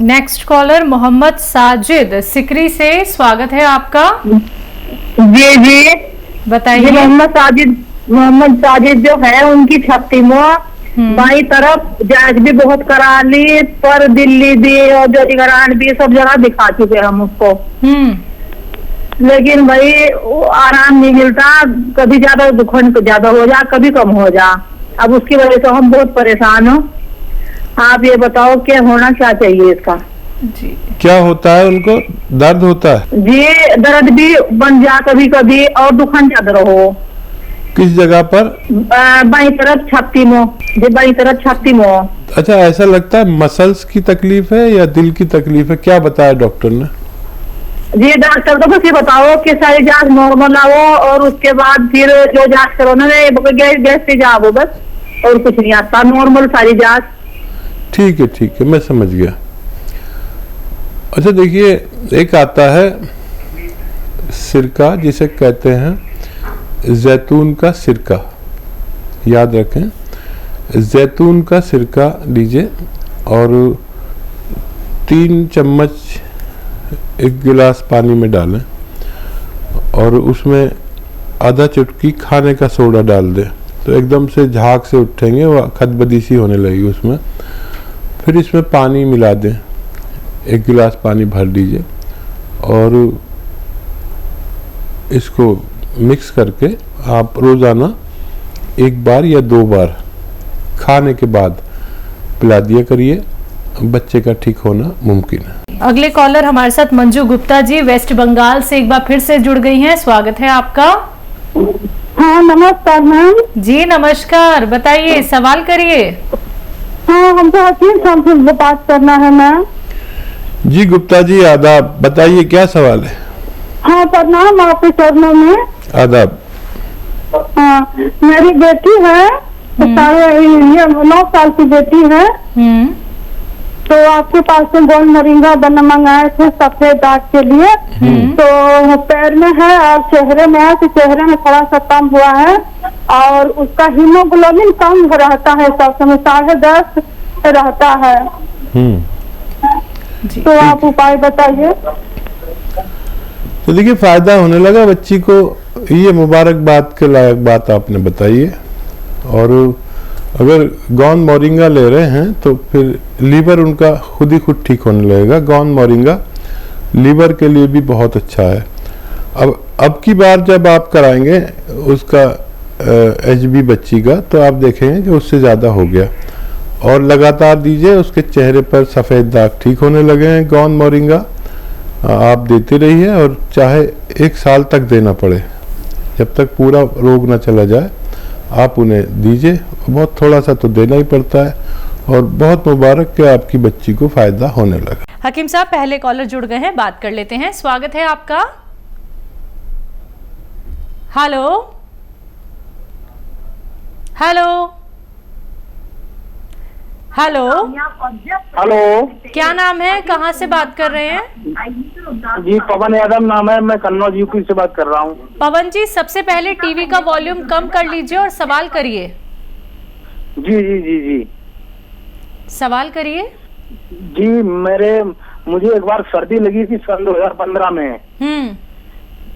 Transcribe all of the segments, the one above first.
Next collar Mohammad Sajid Sikri से, स्वागत है आपका। जी जी बताइए। मोहम्मद साजिद जो है उनकी 36 बाई तरफ जांच भी बहुत करा ली, पर दिल्ली भी और जोशीगढ़ भी सब जगह दिखा चुके हम उसको। लेकिन भाई वो आराम नहीं मिलता, कभी ज्यादा दुखन ज्यादा हो जा, कभी कम हो जा। अब उसकी वजह से हम बहुत परेशान हो। आप ये बताओ क्या होना क्या चाहिए इसका। जी क्या होता है उनको? दर्द होता है जी, दर्द भी बन जा कभी कभी और दुखन ज्यादा रहो। किस जगह पर? बाई तरफ छाती में जी, बाई तरफ छाती में। अच्छा, ऐसा लगता है मसल्स की तकलीफ है या दिल की तकलीफ है? क्या बताया डॉक्टर ने? जी डॉक्टर तो बस ये बताओ कि सारी जांच नॉर्मल आओ और उसके बाद फिर जो जांच करो ना गैस से जाओ बस, और कुछ नहीं आता, नॉर्मल सारी जांच। ठीक है, मैं समझ गया। अच्छा देखिए, एक आता है सिरका जिसे कहते हैं जैतून का सिरका, याद रखें। जैतून का सिरका लीजिए और 3 चम्मच एक गिलास पानी में डालें और उसमें आधा चुटकी खाने का सोडा डाल दें, तो एकदम से झाग से उठेंगे, वह खदबदी सी होने लगेगी उसमें। फिर इसमें पानी मिला दें, 1 गिलास पानी भर लीजिए और इसको मिक्स करके आप रोज़ाना 1 बार या 2 बार खाने के बाद पिला दिया करिए, बच्चे का ठीक होना मुमकिन है। अगले कॉलर हमारे साथ मंजू गुप्ता जी वेस्ट बंगाल से एक बार फिर से जुड़ गई हैं, स्वागत है आपका। हाँ नमस्कार मैम। जी नमस्कार, बताइए, सवाल करिए। हाँ हमको हकीम साहब से बात करना है मैम। जी गुप्ता जी आदाब, बताइए क्या सवाल है? हाँ प्रणाम आपके चरणों में। आदाब। हाँ मेरी बेटी है, 9 साल की बेटी है। तो आपके पास से गोल मोरिंगा बना मंगाए थे सफेद दाग के लिए। तो पैर में है और चेहरे में है, तो चेहरे में थोड़ा सा कम हुआ है और उसका हीमोग्लोबिन कम रहता है, सब समय 10.5 रहता है। तो आप उपाय बताइए। तो देखिए, फायदा होने लगा बच्ची को, ये मुबारकबाद के लायक बात आपने बताई है। और अगर गौन मोरिंगा ले रहे हैं तो फिर लीवर उनका खुद ही खुद ठीक होने लगेगा। गौन मोरिंगा लीवर के लिए भी बहुत अच्छा है। अब की बार जब आप कराएंगे उसका HB बच्ची का, तो आप देखेंगे कि उससे ज़्यादा हो गया। और लगातार दीजिए, उसके चेहरे पर सफ़ेद दाग ठीक होने लगे हैं। गौन मोरिंगा आप देते रहिए और चाहे 1 साल तक देना पड़े, जब तक पूरा रोग ना चला जाए आप उन्हें दीजिए। बहुत थोड़ा सा तो देना ही पड़ता है। और बहुत मुबारक कि आपकी बच्ची को फायदा होने लगा। हकीम साहब पहले कॉलर जुड़ गए हैं, बात कर लेते हैं, स्वागत है आपका। हेलो हेलो हेलो हेलो, क्या नाम है, कहाँ से बात कर रहे हैं? जी पवन यादव नाम है, मैं कन्नौज यूपी से बात कर रहा हूँ। पवन जी, सबसे पहले टीवी का वॉल्यूम कम कर लीजिए और सवाल करिए। जी जी जी जी सवाल करिए। जी मुझे एक बार सर्दी लगी थी सन 2015 में।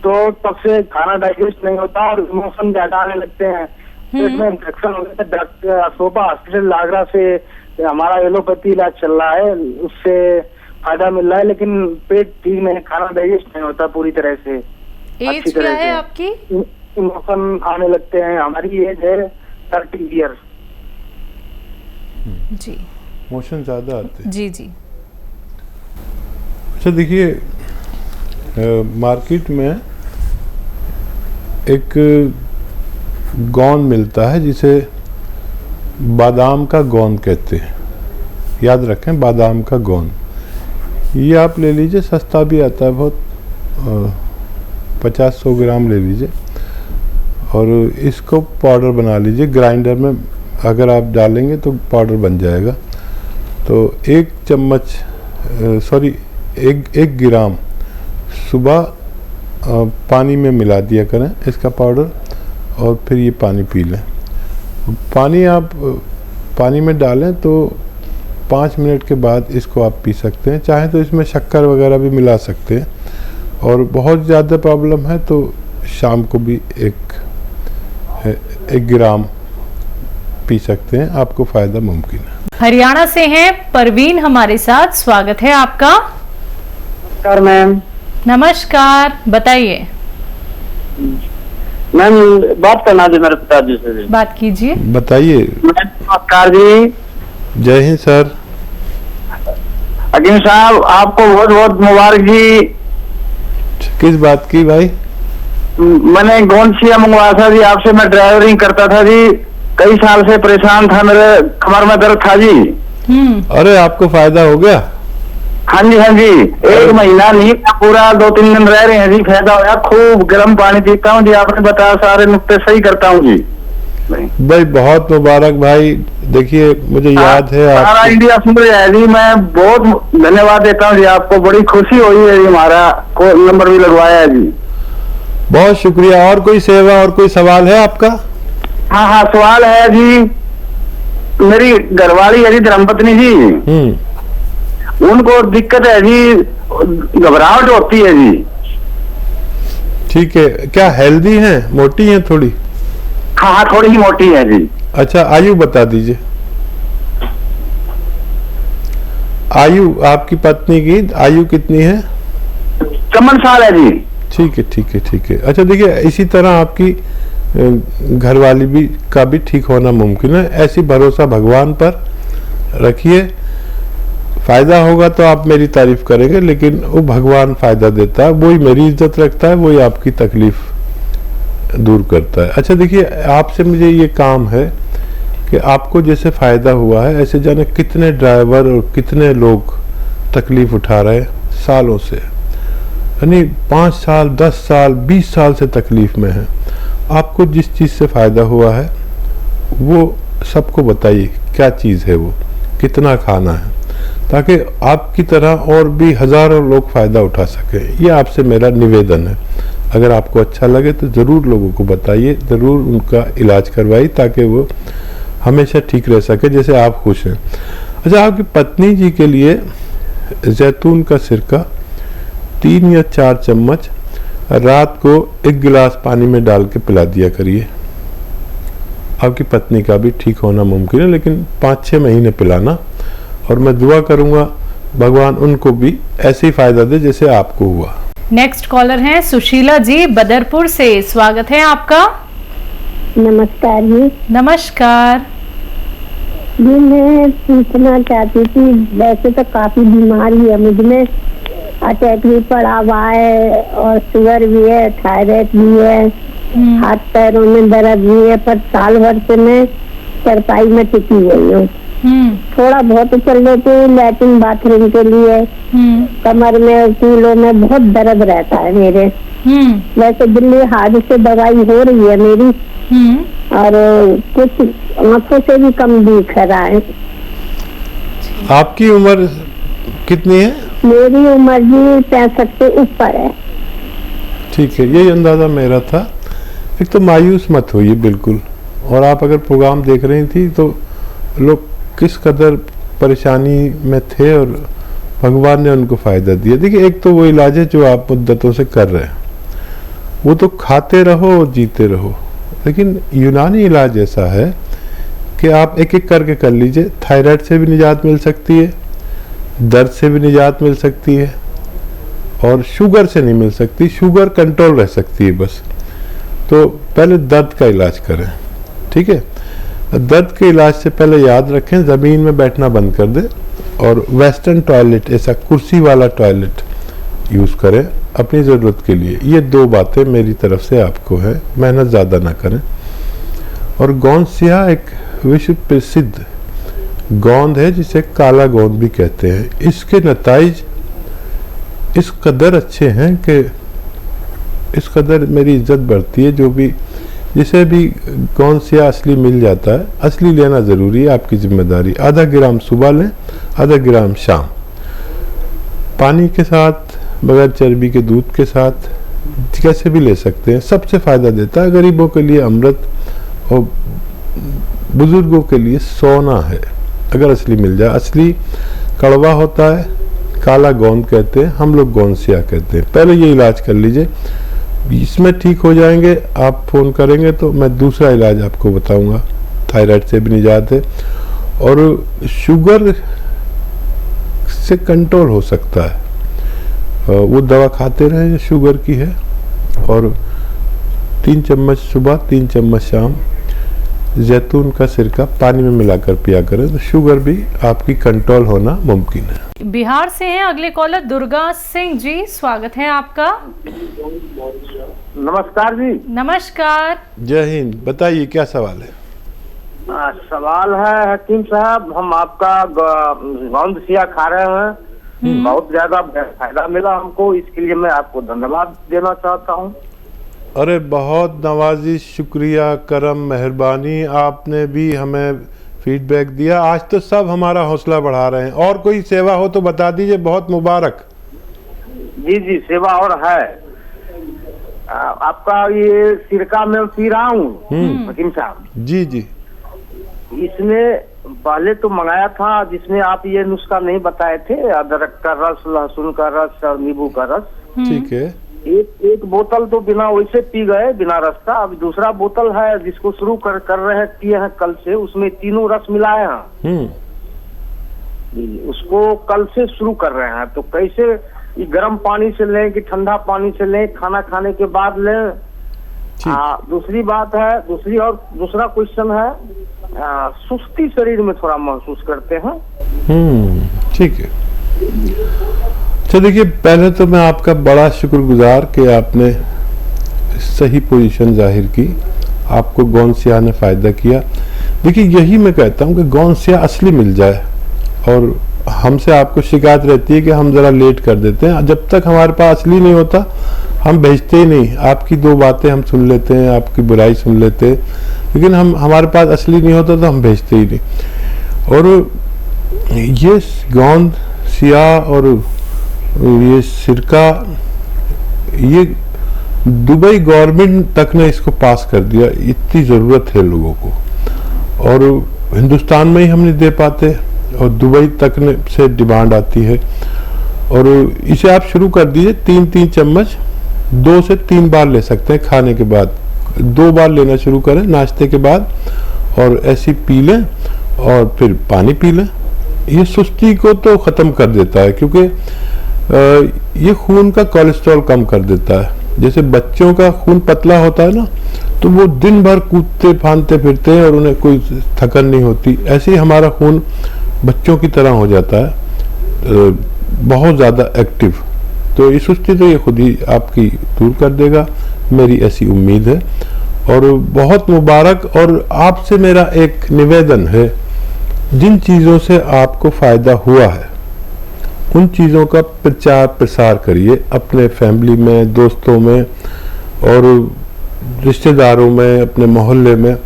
तो तब से खाना डाइजेस्ट नहीं होता और इमोशन ज्यादा आने लगते हैं, पेट में इन्फेक्शन हो गया। डॉक्टर अशोका हॉस्पिटल लागरा से हमारा एलोपैथी इलाज चल रहा है, उससे फायदा मिल रहा है, लेकिन पेट ठीक नहीं, खाना डाइजेस्ट नहीं होता पूरी तरह से। एज क्या है आपकी? इमोशन आने लगते हैं। हमारी एज है 30 ईयर। जी मोशन ज़्यादा आते हैं। जी जी। अच्छा देखिए, मार्केट में एक गौन मिलता है जिसे बादाम का गौन कहते हैं, याद रखें, बादाम का गौन। ये आप ले लीजिए, सस्ता भी आता है बहुत, 50-100 ग्राम ले लीजिए और इसको पाउडर बना लीजिए। ग्राइंडर में अगर आप डालेंगे तो पाउडर बन जाएगा। तो 1 चम्मच एक ग्राम सुबह पानी में मिला दिया करें इसका पाउडर, और फिर ये पानी पी लें। पानी आप पानी में डालें तो 5 मिनट के बाद इसको आप पी सकते हैं। चाहे तो इसमें शक्कर वगैरह भी मिला सकते हैं, और बहुत ज़्यादा प्रॉब्लम है तो शाम को भी एक ग्राम पी सकते हैं, आपको फ़ायदा मुमकिन है। हरियाणा से हैं परवीन हमारे साथ, स्वागत है आपका। नमस्कार मैम। नमस्कार, बताइए। मैम बात करना थी मेरे पिताजी से। बात कीजिए। बताइए। नमस्कार जी। जय हिंद सर। हकीम साहब आपको बहुत बहुत मुबारक जी। किस बात की भाई? मैंने गोंसिया मंगवाया था जी आपसे। मैं ड्राइवरिंग करता था जी, कई साल से परेशान था, मेरे कमर में दर्द था जी। अरे आपको फायदा हो गया? हाँ जी हाँ जी, 1 महीना नहीं, पूरा 2-3 दिन रह रहे हैं जी, फायदा होया। खूब गर्म पानी पीता हूँ जी, आपने बताया सारे नुक्ते सही करता हूँ जी। भाई बहुत मुबारक भाई। देखिए मुझे याद है आप सारा इंडिया सुन रहा है जी। मैं बहुत धन्यवाद देता हूँ जी आपको, बड़ी खुशी हुई है जी। हमारा नंबर भी लगवाया है जी। बहुत शुक्रिया। और कोई सेवा और कोई सवाल है आपका? हाँ हाँ, सवाल है जी। मेरी घरवाली है जी, धर्मपत्नी जी, उनको दिक्कत है जी, घबराहट होती है जी। ठीक है। क्या हेल्दी हैं, मोटी हैं थोड़ी? हाँ हाँ, थोड़ी ही मोटी है जी। अच्छा, आयु बता दीजिए। आयु आपकी पत्नी की आयु कितनी है? 54 साल है जी। ठीक है ठीक है ठीक है। अच्छा देखिए, इसी तरह आपकी घरवाली भी का भी ठीक होना मुमकिन है। ऐसी भरोसा भगवान पर रखिए, फायदा होगा तो आप मेरी तारीफ करेंगे, लेकिन वो भगवान फायदा देता है, वही मेरी इज्जत रखता है, वही आपकी तकलीफ दूर करता है। अच्छा देखिए, आपसे मुझे ये काम है कि आपको जैसे फायदा हुआ है, ऐसे जाने कितने ड्राइवर और कितने लोग तकलीफ उठा रहे हैं सालों से, यानी 5 साल 10 साल 20 साल से तकलीफ में है। आपको जिस चीज़ से फ़ायदा हुआ है वो सबको बताइए, क्या चीज़ है वो, कितना खाना है, ताकि आपकी तरह और भी हज़ारों लोग फ़ायदा उठा सकें। ये आपसे मेरा निवेदन है। अगर आपको अच्छा लगे तो ज़रूर लोगों को बताइए, ज़रूर उनका इलाज करवाइए, ताकि वो हमेशा ठीक रह सके जैसे आप खुश हैं। अच्छा, आपकी पत्नी जी के लिए जैतून का सिरका 3 या 4 चम्मच रात को 1 गिलास पानी में डाल के पिला दिया करिए। आपकी पत्नी का भी ठीक होना मुमकिन है, लेकिन 5-6 महीने पिलाना, और मैं दुआ करूंगा भगवान उनको भी ऐसे ही फायदा दे जैसे आपको हुआ। नेक्स्ट कॉलर हैं सुशीला जी बदरपुर से, स्वागत है आपका। नमस्कार जी। नमस्कार जी, मैं पूछना चाहती थी, वैसे तो काफी बीमारी है मुझ में, अटैक भी पड़ा हुआ है और शुगर भी है, थायराइड भी है, हाथ पैरों में दर्द भी है, पर साल भर से मैं चारपाई में टिकी गई हूँ। थोड़ा बहुत चल लेती हूँ लैट्रिन बाथरूम के लिए, कमर में कूलों में बहुत दर्द रहता है मेरे। वैसे दिल्ली हार्ट से दवाई हो रही है मेरी, और कुछ आंखों से भी कम दिख रहा है। आपकी उम्र कितनी है? मेरी उम्र जी 65 से ऊपर है। ठीक है, यही अंदाजा मेरा था। एक तो मायूस मत होइए बिल्कुल, और आप अगर प्रोग्राम देख रही थी तो लोग किस कदर परेशानी में थे और भगवान ने उनको फायदा दिया। देखिए, एक तो वो इलाज है जो आप मुद्दतों से कर रहे हैं, वो तो खाते रहो और जीते रहो, लेकिन यूनानी इलाज ऐसा है कि आप एक एक करके कर लीजिए। थायराइड से भी निजात मिल सकती है, दर्द से भी निजात मिल सकती है, और शुगर से नहीं मिल सकती, शुगर कंट्रोल रह सकती है बस। तो पहले दर्द का इलाज करें, ठीक है। दर्द के इलाज से पहले याद रखें, ज़मीन में बैठना बंद कर दें, और वेस्टर्न टॉयलेट, ऐसा कुर्सी वाला टॉयलेट यूज़ करें अपनी ज़रूरत के लिए। ये 2 बातें मेरी तरफ से आपको है, मेहनत ज़्यादा ना करें। और गोंद सिया एक विश्व प्रसिद्ध गोंद है जिसे काला गोंद भी कहते हैं। इसके नताइज इस कदर अच्छे हैं कि इस कदर मेरी इज्जत बढ़ती है। जो भी जिसे भी गोंद सिया असली मिल जाता है, असली लेना ज़रूरी है, आपकी जिम्मेदारी। आधा ग्राम सुबह लें, आधा ग्राम शाम, पानी के साथ, बगैर चर्बी के दूध के साथ, कैसे भी ले सकते हैं। सबसे फ़ायदा देता है। गरीबों के लिए अमृत और बुजुर्गों के लिए सोना है। अगर असली मिल जाए। असली कड़वा होता है, काला गोंद कहते हैं, हम लोग गोंसिया कहते हैं। पहले ये इलाज कर लीजिए, इसमें ठीक हो जाएंगे। आप फ़ोन करेंगे तो मैं दूसरा इलाज आपको बताऊंगा। थायराइड से भी निजात है और शुगर से कंट्रोल हो सकता है। वो दवा खाते रहें जो शुगर की है, और 3 चम्मच सुबह 3 चम्मच शाम जैतून का सिरका पानी में मिलाकर पिया करें तो शुगर भी आपकी कंट्रोल होना मुमकिन है। बिहार से हैं अगले कॉलर दुर्गा सिंह जी, स्वागत है आपका। नमस्कार जी। नमस्कार। जय हिंद। बताइए क्या सवाल है? सवाल है हकीम साहब, हम आपका गोंद सिया खा रहे हैं, बहुत ज्यादा फायदा मिला हमको, इसके लिए मैं आपको धन्यवाद देना चाहता हूँ। अरे बहुत नवाजी, शुक्रिया, करम, मेहरबानी। आपने भी हमें फीडबैक दिया, आज तो सब हमारा हौसला बढ़ा रहे हैं। और कोई सेवा हो तो बता दीजिए, बहुत मुबारक। जी जी, सेवा और है। आपका ये सिरका मैं पी रहा हूँ हकीम साहब। जी जी। इसमें पहले तो मंगाया था जिसमें आप ये नुस्खा नहीं बताए थे, अदरक का रस, लहसुन का रस और नींबू का रस। ठीक है। एक बोतल तो बिना वैसे पी गए, बिना रस का। अब दूसरा बोतल है जिसको शुरू कर रहे पिए हैं कल से, उसमें तीनों रस मिलाए हैं। उसको कल से शुरू कर रहे हैं। तो कैसे, ये गर्म पानी से लें कि ठंडा पानी से लें, खाना खाने के बाद लें? दूसरी बात है, दूसरा क्वेश्चन है, सुस्ती शरीर में थोड़ा महसूस करते हैं। ठीक है। तो देखिए, पहले तो मैं आपका बड़ा शुक्रगुजार कि आपने सही पोजीशन जाहिर की, आपको गोंसिया ने फायदा किया। देखिए, यही मैं कहता हूँ कि गोंसिया असली मिल जाए, और हमसे आपको शिकायत रहती है कि हम जरा लेट कर देते हैं। जब तक हमारे पास असली नहीं होता हम भेजते ही नहीं। आपकी 2 बातें हम सुन लेते हैं, आपकी बुराई सुन लेते हैं, लेकिन हमारे पास असली नहीं होता तो हम भेजते ही नहीं। और ये गोंद सिया और ये सिरका, ये दुबई गवर्नमेंट तक ने इसको पास कर दिया। इतनी ज़रूरत है लोगों को, और हिंदुस्तान में ही हम नहीं दे पाते, और दुबई तक ने से डिमांड आती है। और इसे आप शुरू कर दीजिए, 3-3 चम्मच 2 से 3 बार ले सकते हैं खाने के बाद। 2 बार लेना शुरू करें नाश्ते के बाद, और ऐसी पी लें, और फिर पानी पी लें। ये सुस्ती को तो ख़त्म कर देता है, क्योंकि ये खून का कोलेस्ट्रॉल कम कर देता है। जैसे बच्चों का खून पतला होता है ना, तो वो दिन भर कूदते फांदते फिरते हैं और उन्हें कोई थकन नहीं होती। ऐसे ही हमारा खून बच्चों की तरह हो जाता है, बहुत ज़्यादा एक्टिव। तो ये सुस्ती तो ये खुद ही आपकी दूर कर देगा, मेरी ऐसी उम्मीद है। और बहुत मुबारक। और आपसे मेरा एक निवेदन है, जिन चीज़ों से आपको फ़ायदा हुआ है उन चीज़ों का प्रचार प्रसार करिए अपने फैमिली में, दोस्तों में और रिश्तेदारों में, अपने मोहल्ले में।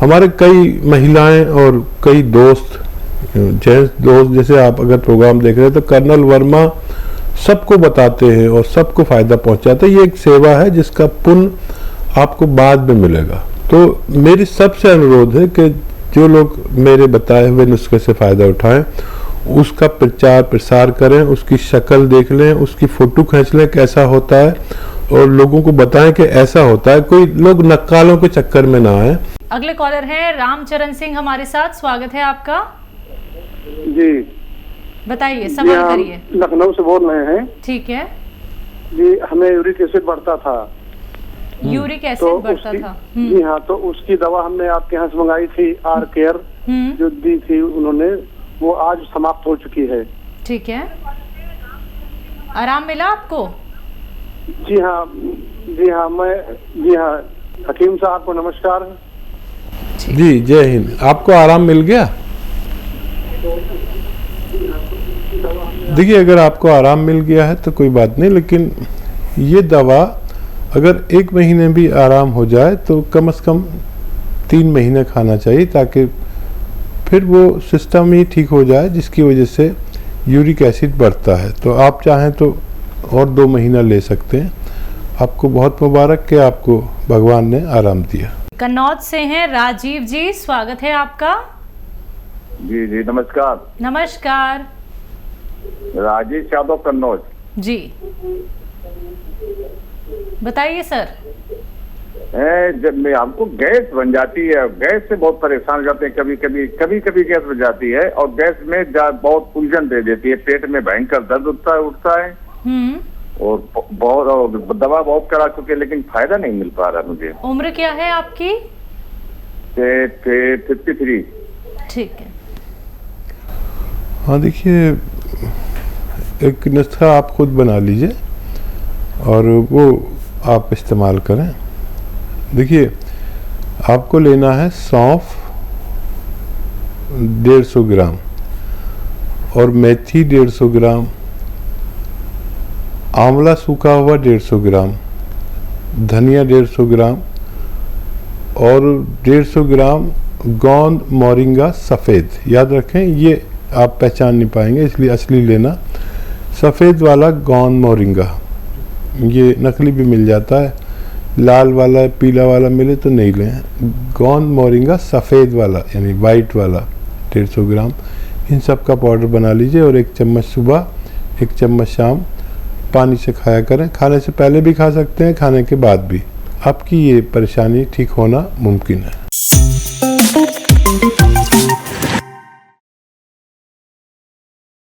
हमारे कई महिलाएं और कई दोस्त, जेंट्स दोस्त, जैसे आप अगर प्रोग्राम देख रहे हैं तो कर्नल वर्मा सबको बताते हैं और सबको फ़ायदा पहुंचाते हैं। ये एक सेवा है जिसका पुण्य आपको बाद में मिलेगा। तो मेरी सबसे अनुरोध है कि जो लोग मेरे बताए हुए नुस्खे से फ़ायदा उठाएं, उसका प्रचार प्रसार करें, उसकी शक्ल देख लें, उसकी फ़ोटो खींच लें कैसा होता है, और लोगों को बताएं कि ऐसा होता है। कोई लोग नक्कालों के चक्कर में ना आए। अगले कॉलर हैं रामचरण सिंह हमारे साथ, स्वागत है आपका। जी बताइए, सवाल करिए। लखनऊ से बोल रहे हैं। ठीक है जी, हमें यूरिक एसिड बढ़ता था। यूरिक एसिड बढ़ता था। जी हाँ, तो उसकी दवा हमने आपके यहाँ से मंगाई थी, आर केयर जो दी थी उन्होंने, वो आज समाप्त हो चुकी है। ठीक है, आराम मिला आपको? जी हाँ, जी हाँ, जी हाँ हकीम साहब को नमस्कार। जी जय हिंद। आपको आराम मिल गया? देखिए, अगर आपको आराम मिल गया है तो कोई बात नहीं, लेकिन ये दवा अगर 1 महीने भी आराम हो जाए तो कम से कम 3 महीने खाना चाहिए, ताकि फिर वो सिस्टम ही ठीक हो जाए जिसकी वजह से यूरिक एसिड बढ़ता है। तो आप चाहें तो और 2 महीना ले सकते हैं। आपको बहुत मुबारक कि आपको भगवान ने आराम दिया। कन्नौज से हैं राजीव जी, स्वागत है आपका। जी जी नमस्कार। नमस्कार राजेश यादव कन्नौज। जी, बताइए सर। जब में हमको गैस बन जाती है, गैस से बहुत परेशान हो जाते हैं। कभी कभी गैस बन जाती है और गैस में बहुत उलझन दे देती है, पेट में भयंकर दर्द उठता है और बहुत दवा बहुत करा चुके हैं लेकिन फायदा नहीं मिल पा रहा मुझे। उम्र क्या है आपकी? 53। ठीक है। हाँ देखिए, एक नुस्खा आप खुद बना लीजिए और वो आप इस्तेमाल करें। देखिए, आपको लेना है सौंफ 150 ग्राम और मेथी 150 ग्राम, आंवला सूखा हुआ 150 ग्राम, धनिया 150 ग्राम और 150 ग्राम गोंद मोरिंगा सफ़ेद। याद रखें, ये आप पहचान नहीं पाएंगे इसलिए असली लेना। सफ़ेद वाला गोंद मोरिंगा, ये नकली भी मिल जाता है, लाल वाला पीला वाला मिले तो नहीं लें। गोंद मोरिंगा सफ़ेद वाला यानी वाइट वाला 150 ग्राम, इन सब का पाउडर बना लीजिए और 1 चम्मच सुबह 1 चम्मच शाम पानी से खाया करें। खाने से पहले भी खा सकते हैं, खाने के बाद भी। आपकी ये परेशानी ठीक होना मुमकिन है।